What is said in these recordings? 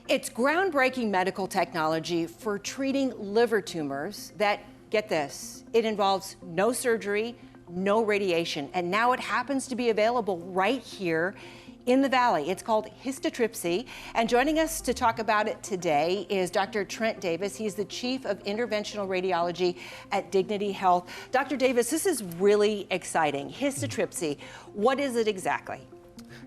It's groundbreaking medical technology for treating liver tumors that, get this, it involves no surgery, no radiation, and now it happens to be available right here in the Valley. It's called Histotripsy, and joining us to talk about it today is Dr. Trent Davis. He's the Chief of Interventional Radiology at Dignity Health. Dr. Davis, this is really exciting. Histotripsy, what is it exactly?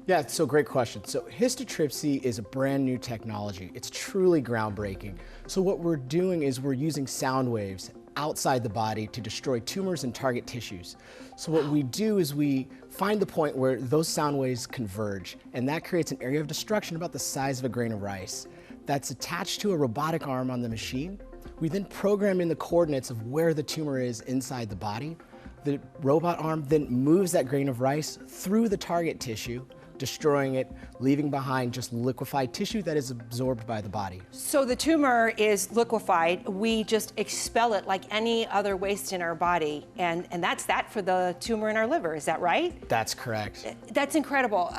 Yeah, so great question. So Histotripsy is a brand new technology. It's truly groundbreaking. So what we're doing is we're using sound waves outside the body to destroy tumors and target tissues. So what we do is we find the point where those sound waves converge, and that creates an area of destruction about the size of a grain of rice. That's attached to a robotic arm on the machine. We then program in the coordinates of where the tumor is inside the body. The robot arm then moves that grain of rice through the target tissue, destroying it, leaving behind just liquefied tissue that is absorbed by the body. So the tumor is liquefied. We just expel it like any other waste in our body, and that's that for the tumor in our liver, is that right? That's correct. That's incredible.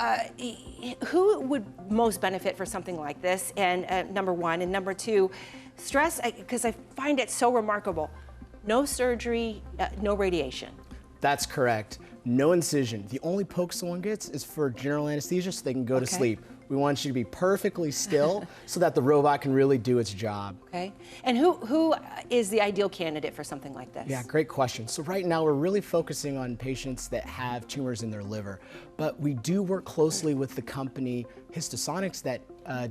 Who would most benefit for something like this? And number one, and number two, stress, because I find it so remarkable. No surgery, no radiation. That's correct. No incision. The only poke someone gets is for general anesthesia so they can go to sleep. We want you to be perfectly still so that the robot can really do its job. Okay. And who is the ideal candidate for something like this? Yeah, great question. So right now we're really focusing on patients that have tumors in their liver, but we do work closely with the company Histosonics that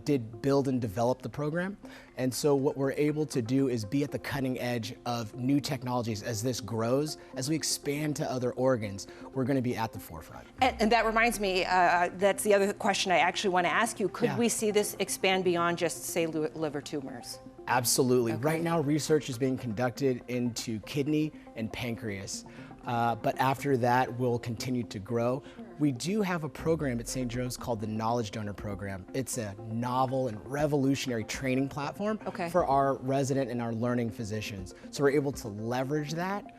did build and develop the program. And so what we're able to do is be at the cutting edge of new technologies as this grows. As we expand to other organs, we're going to be at the forefront. And that reminds me, that's the other question I actually want to ask you. Could we see this expand beyond just, say, liver tumors? Absolutely. Right now, research is being conducted into kidney and pancreas. But after that, we'll continue to grow. We do have a program at St. Joe's called the Knowledge Donor Program. It's a novel and revolutionary training platform for our resident and our learning physicians. So we're able to leverage that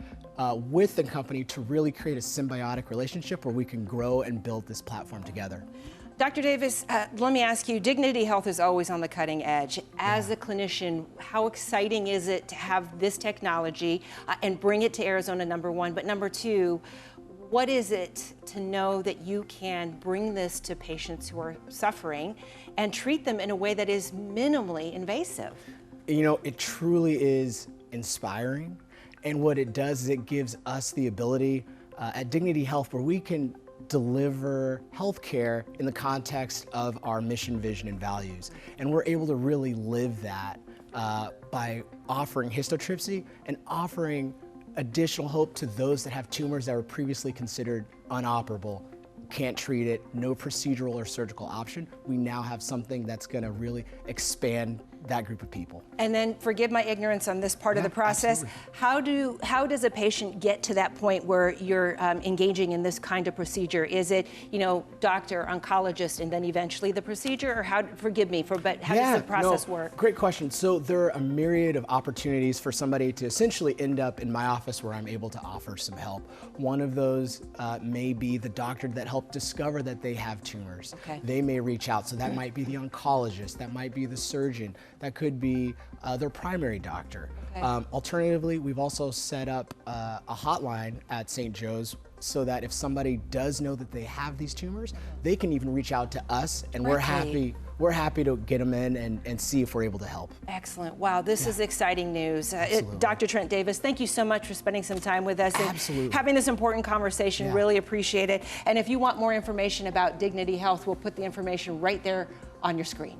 with the company to really create a symbiotic relationship where we can grow and build this platform together. Dr. Davis, let me ask you, Dignity Health is always on the cutting edge. As a clinician, how exciting is it to have this technology and bring it to Arizona, number one, but number two, what is it to know that you can bring this to patients who are suffering and treat them in a way that is minimally invasive? You know, it truly is inspiring. And what it does is it gives us the ability at Dignity Health where we can deliver healthcare in the context of our mission, vision, and values. And we're able to really live that by offering histotripsy and offering additional hope to those that have tumors that were previously considered unoperable, can't treat it, no procedural or surgical option. We now have something that's going to really expand that group of people. And then, forgive my ignorance on this part of the process, how does a patient get to that point where you're engaging in this kind of procedure? Is it, you know, doctor, oncologist, and then eventually the procedure, or how, forgive me, but how does the process work? Great question. So there are a myriad of opportunities for somebody to essentially end up in my office where I'm able to offer some help. One of those may be the doctor that helped discover that they have tumors. They may reach out, so that might be the oncologist, that might be the surgeon, that could be their primary doctor. Alternatively, we've also set up a hotline at St. Joe's so that if somebody does know that they have these tumors, they can even reach out to us, and we're happy to get them in and see if we're able to help. Excellent. Wow, this is exciting news. Dr. Trent Davis, thank you so much for spending some time with us and having this important conversation. Really appreciate it. And if you want more information about Dignity Health, we'll put the information right there on your screen.